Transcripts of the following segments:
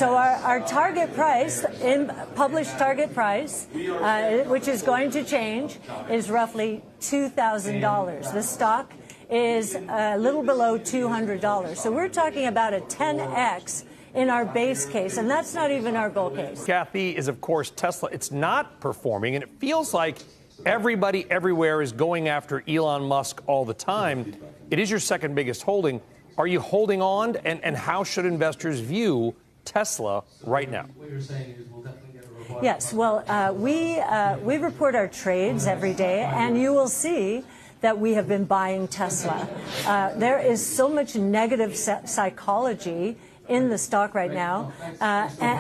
So our target price, published target price, which is going to change, is roughly $2,000. The stock is a little below $200. So we're talking about a 10x in our base case, and that's not even our bull case. Cathie, is of course Tesla. It's not performing, and it feels like everybody everywhere is going after Elon Musk all the time. It is your second biggest holding. Are you holding on, and how should investors view Tesla right now? Yes, well, we report our trades every day, and you will see that we have been buying Tesla. There is so much negative psychology in the stock right now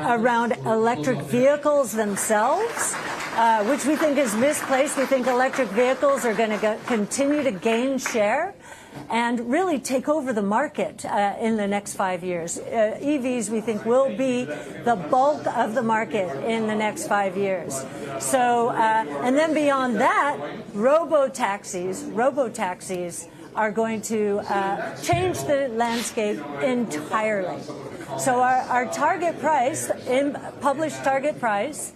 around electric vehicles themselves, which we think is misplaced. We think electric vehicles are going to continue to gain share and really take over the market in the next 5 years. EVs, we think, will be the bulk of the market in the next 5 years. So, and then beyond that, robo-taxis are going to change the landscape entirely. So our target price, published target price,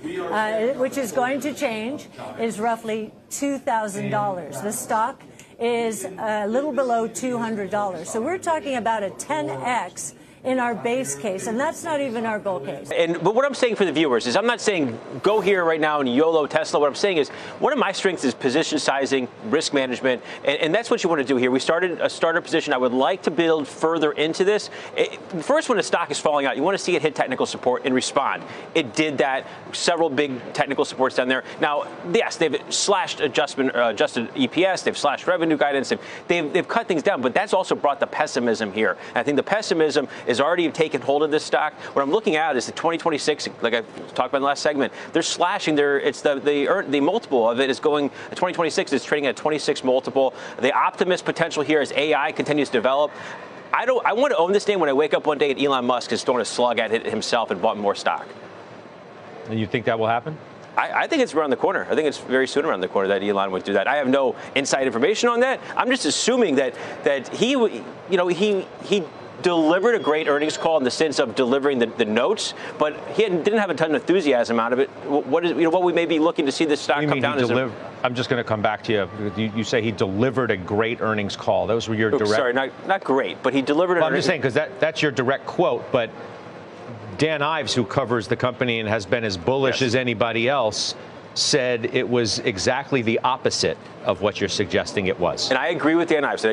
which is going to change, is roughly $2,000. The stock is a little below $200. So we're talking about a 10x in our base case, and that's not even our bull case. But what I'm saying for the viewers is I'm not saying go here right now and YOLO Tesla. What I'm saying is one of my strengths is position sizing, risk management, and that's what you want to do here. We started a starter position. I would like to build further into this. First, when a stock is falling out, you want to see it hit technical support and respond. It did that. Several big technical supports down there. Now, yes, they've slashed adjusted EPS. They've slashed revenue guidance. They've cut things down, but that's also brought the pessimism here. And I think the pessimism is already taken hold of this stock. What I'm looking at is the 2026, like I talked about in the last segment, they're slashing the multiple of it is going, 2026 is trading at a 26 multiple. The optimist potential here as AI continues to develop. I want to own this name when I wake up one day and Elon Musk is throwing a slug at it himself and bought more stock. And you think that will happen? I think it's around the corner. I think it's very soon around the corner that Elon would do that. I have no inside information on that. I'm just assuming that he delivered a great earnings call in the sense of delivering the notes, but he didn't have a ton of enthusiasm out of it. What we may be looking to see this stock come down. I'm just going to come back to you. You say he delivered a great earnings call. Those were your direct. Sorry, not great, but he delivered. I'm just saying because that's your direct quote. But Dan Ives, who covers the company and has been as bullish as anybody else, said it was exactly the opposite of what you're suggesting it was. And I agree with Dan Ives.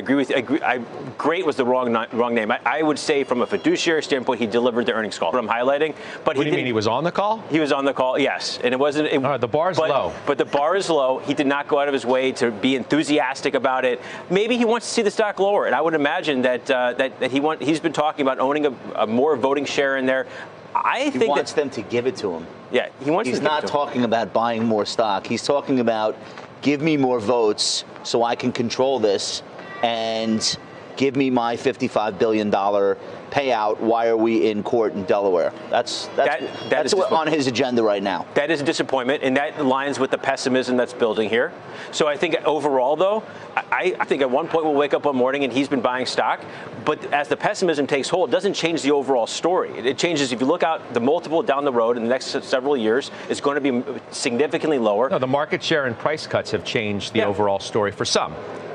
Great was the wrong name. I would say from a fiduciary standpoint, he delivered the earnings call. What I'm highlighting. But what do you mean? He was on the call? He was on the call, yes. And it wasn't. The bar's low. But the bar is low. He did not go out of his way to be enthusiastic about it. Maybe he wants to see the stock lower. And I would imagine that he's been talking about owning a more voting share in there. I think he wants them to give it to him. Yeah, he's not talking about buying more stock. He's talking about give me more votes so I can control this and give me my $55 billion payout. Why are we in court in Delaware? That's on his agenda right now. That is a disappointment, and that aligns with the pessimism that's building here. So I think overall, though, I think at one point we'll wake up one morning and he's been buying stock. But as the pessimism takes hold, it doesn't change the overall story. It changes if you look out the multiple down the road in the next several years, it's going to be significantly lower. No, the market share and price cuts have changed the overall story for some.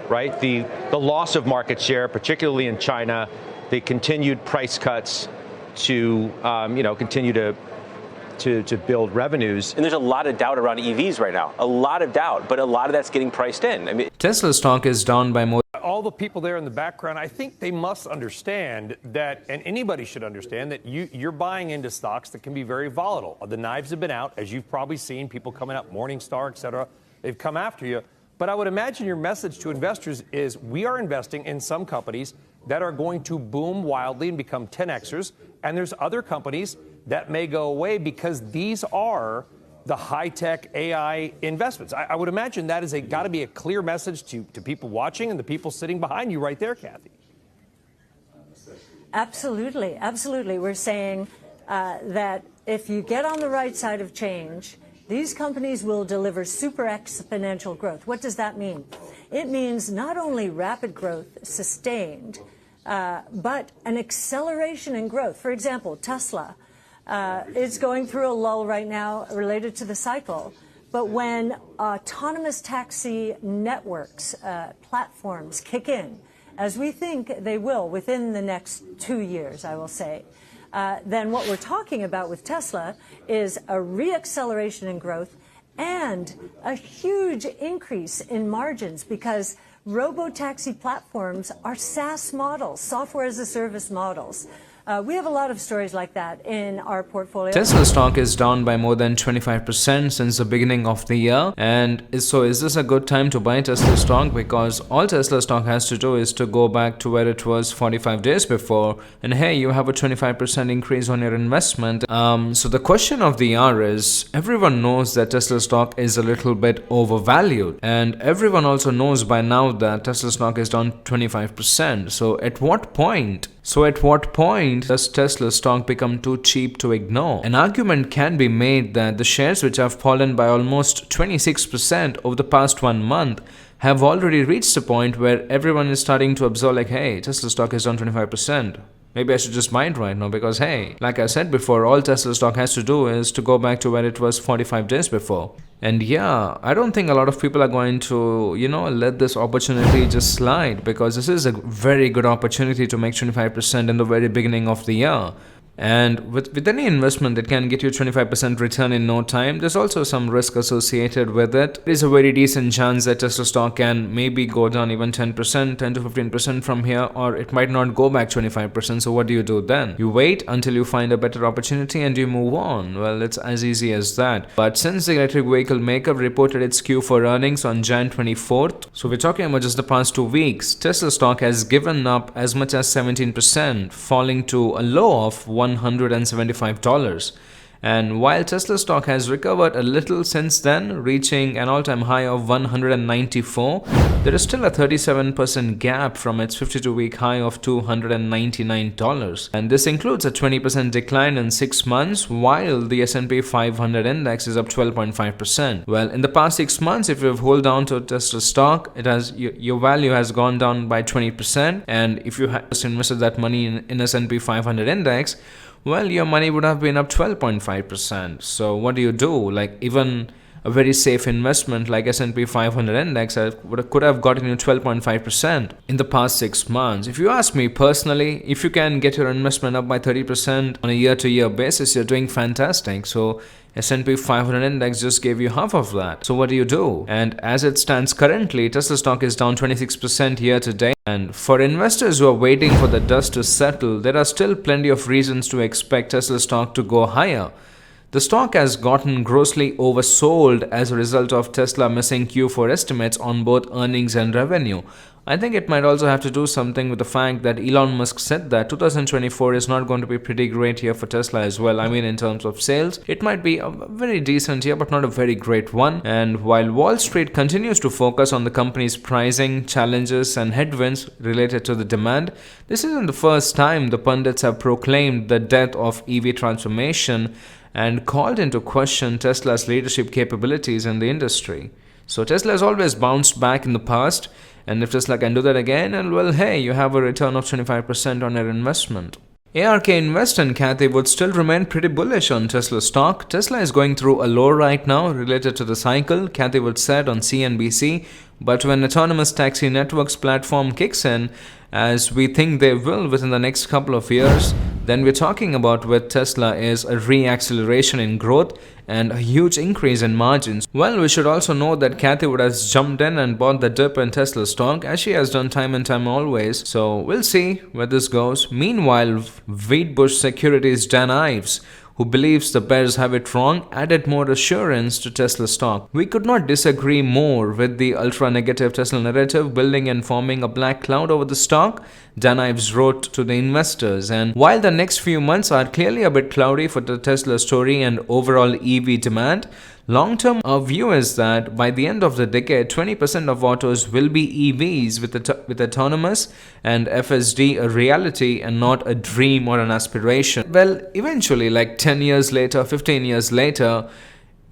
Right? The loss of market share, particularly in China, the continued price cuts to continue to build revenues. And there's a lot of doubt around EVs right now. A lot of doubt, but a lot of that's getting priced in. I mean, Tesla stock is down by more. All the people there in the background, I think they must understand that, and anybody should understand that you're buying into stocks that can be very volatile. The knives have been out, as you've probably seen, people coming up, Morningstar, et cetera. They've come after you. But I would imagine your message to investors is we are investing in some companies that are going to boom wildly and become 10Xers. And there's other companies that may go away because these are the high-tech AI investments. I would imagine that is got to be a clear message to people watching and the people sitting behind you right there, Cathie. Absolutely. Absolutely. We're saying that if you get on the right side of change, these companies will deliver super exponential growth. What does that mean? It means not only rapid growth sustained, but an acceleration in growth. For example, Tesla is going through a lull right now related to the cycle. But when autonomous taxi networks, platforms kick in, as we think they will within the next 2 years, I will say, then what we're talking about with Tesla is a reacceleration in growth and a huge increase in margins, because robo-taxi platforms are SaaS models, software as a service models. We have a lot of stories like that in our portfolio. Tesla stock is down by more than 25% since the beginning of the year. And so is this a good time to buy Tesla stock? Because all Tesla stock has to do is to go back to where it was 45 days before. And hey, you have a 25% increase on your investment. So the question of the hour is, everyone knows that Tesla stock is a little bit overvalued. And everyone also knows by now that Tesla stock is down 25%. So at what point does Tesla stock become too cheap to ignore? An argument can be made that the shares, which have fallen by almost 26% over the past 1 month, have already reached a point where everyone is starting to observe like, hey, Tesla stock is down 25%. Maybe I should just buy it right now because, hey, like I said before, all Tesla stock has to do is to go back to where it was 45 days before. And yeah, I don't think a lot of people are going to, let this opportunity just slide, because this is a very good opportunity to make 25% in the very beginning of the year. And with any investment that can get you 25% return in no time, there's also some risk associated with it. There's a very decent chance that Tesla stock can maybe go down even 10%, 10 to 15% from here, or it might not go back 25%. So what do you do then? You wait until you find a better opportunity and you move on. Well, it's as easy as that. But since the electric vehicle maker reported its Q4 earnings on Jan 24th, so we're talking about just the past 2 weeks, Tesla stock has given up as much as 17%, falling to a low of $175. And while Tesla stock has recovered a little since then, reaching an all-time high of 194, there is still a 37% gap from its 52-week high of $299. And this includes a 20% decline in 6 months, while the S&P 500 index is up 12.5%. Well, in the past 6 months, if you've held down to Tesla stock, your value has gone down by 20%. And if you had just invested that money in S&P 500 index, well, your money would have been up 12.5%. So what do you do? Like, even a very safe investment like S&P 500 index could have gotten you 12.5% in the past 6 months. If you ask me personally, if you can get your investment up by 30% on a year-to-year basis, you're doing fantastic. So S&P 500 index just gave you half of that. So what do you do? And as it stands currently, Tesla stock is down 26% year to date. And for investors who are waiting for the dust to settle, there are still plenty of reasons to expect Tesla stock to go higher. The stock has gotten grossly oversold as a result of Tesla missing Q4 estimates on both earnings and revenue. I think it might also have to do something with the fact that Elon Musk said that 2024 is not going to be pretty great year for Tesla as well. I mean, in terms of sales, it might be a very decent year, but not a very great one. And while Wall Street continues to focus on the company's pricing challenges and headwinds related to the demand, this isn't the first time the pundits have proclaimed the death of EV transformation and called into question Tesla's leadership capabilities in the industry. So Tesla has always bounced back in the past, and if Tesla can do that again, and well, hey, you have a return of 25% on your investment. ARK Invest and Cathie Wood still remain pretty bullish on Tesla stock. Tesla is going through a low right now related to the cycle, Cathie Wood said on CNBC, but when autonomous taxi networks platform kicks in, as we think they will within the next couple of years, then we're talking about with Tesla is a re-acceleration in growth and a huge increase in margins. Well, we should also know that Cathie Wood has jumped in and bought the dip in Tesla stock, as she has done time and time always. So we'll see where this goes. Meanwhile, Wedbush Securities' Dan Ives, who believes the bears have it wrong, added more assurance to Tesla stock. We could not disagree more with the ultra-negative Tesla narrative building and forming a black cloud over the stock, Dan Ives wrote to the investors. And while the next few months are clearly a bit cloudy for the Tesla story and overall EV demand, long-term, our view is that by the end of the decade, 20% of autos will be EVs with autonomous and FSD a reality and not a dream or an aspiration. Well, eventually, like 10 years later, 15 years later,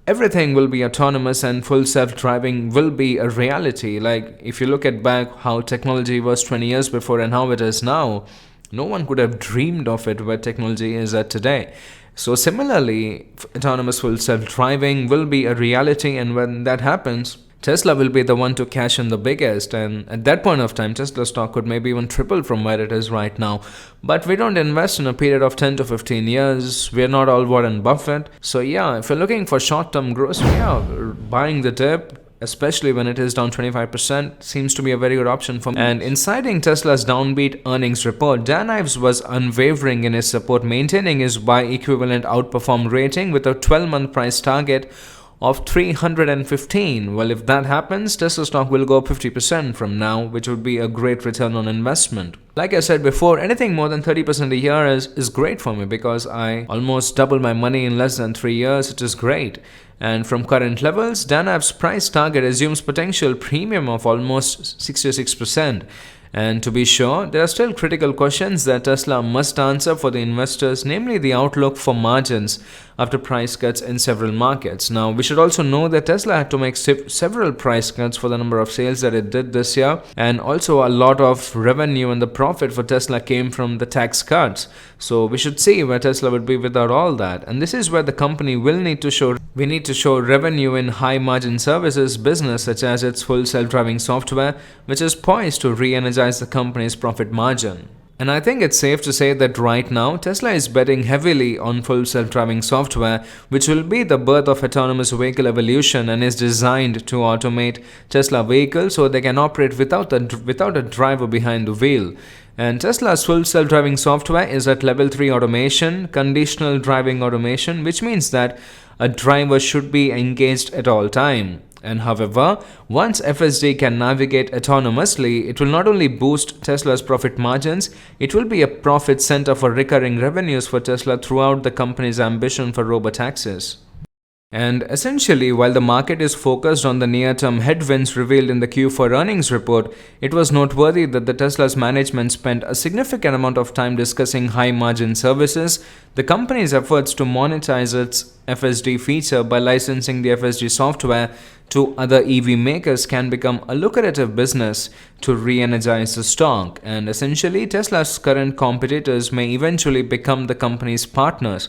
everything will be autonomous and full self-driving will be a reality. Like, if you look at back how technology was 20 years before and how it is now, no one could have dreamed of it where technology is at today. So similarly, autonomous full self-driving will be a reality, and when that happens, Tesla will be the one to cash in the biggest, and at that point of time, Tesla stock could maybe even triple from where it is right now. But we don't invest in a period of 10 to 15 years. We're not all Warren Buffett. So yeah, if you're looking for short-term growth, yeah, buying the dip, especially when it is down 25%, seems to be a very good option for me. And inciting Tesla's downbeat earnings report, Dan Ives was unwavering in his support, maintaining his buy equivalent outperform rating with a 12-month price target of 315. Well, if that happens, Tesla stock will go up 50% from now, which would be a great return on investment. Like I said before, anything more than 30% a year is great for me, because I almost double my money in less than 3 years. It is great. And from current levels, Dan Ives' price target assumes potential premium of almost 66%. And to be sure, there are still critical questions that Tesla must answer for the investors, namely the outlook for margins after price cuts in several markets. Now, we should also know that Tesla had to make several price cuts for the number of sales that it did this year, and also a lot of revenue and the profit for Tesla came from the tax cuts. So we should see where Tesla would be without all that. And this is where the company will need to show revenue in high margin services business, such as its full self-driving software, which is poised to re-energize the company's profit margin. And I think it's safe to say that right now, Tesla is betting heavily on full self-driving software, which will be the birth of autonomous vehicle evolution and is designed to automate Tesla vehicles so they can operate without a driver behind the wheel. And Tesla's full self-driving software is at level 3 automation, conditional driving automation, which means that a driver should be engaged at all time. And however, once FSD can navigate autonomously, it will not only boost Tesla's profit margins, it will be a profit center for recurring revenues for Tesla throughout the company's ambition for robotaxis. And essentially, while the market is focused on the near-term headwinds revealed in the Q4 earnings report, it was noteworthy that the Tesla's management spent a significant amount of time discussing high-margin services, the company's efforts to monetize its FSD feature by licensing the FSD software to other EV makers can become a lucrative business to re-energize the stock. And essentially, Tesla's current competitors may eventually become the company's partners.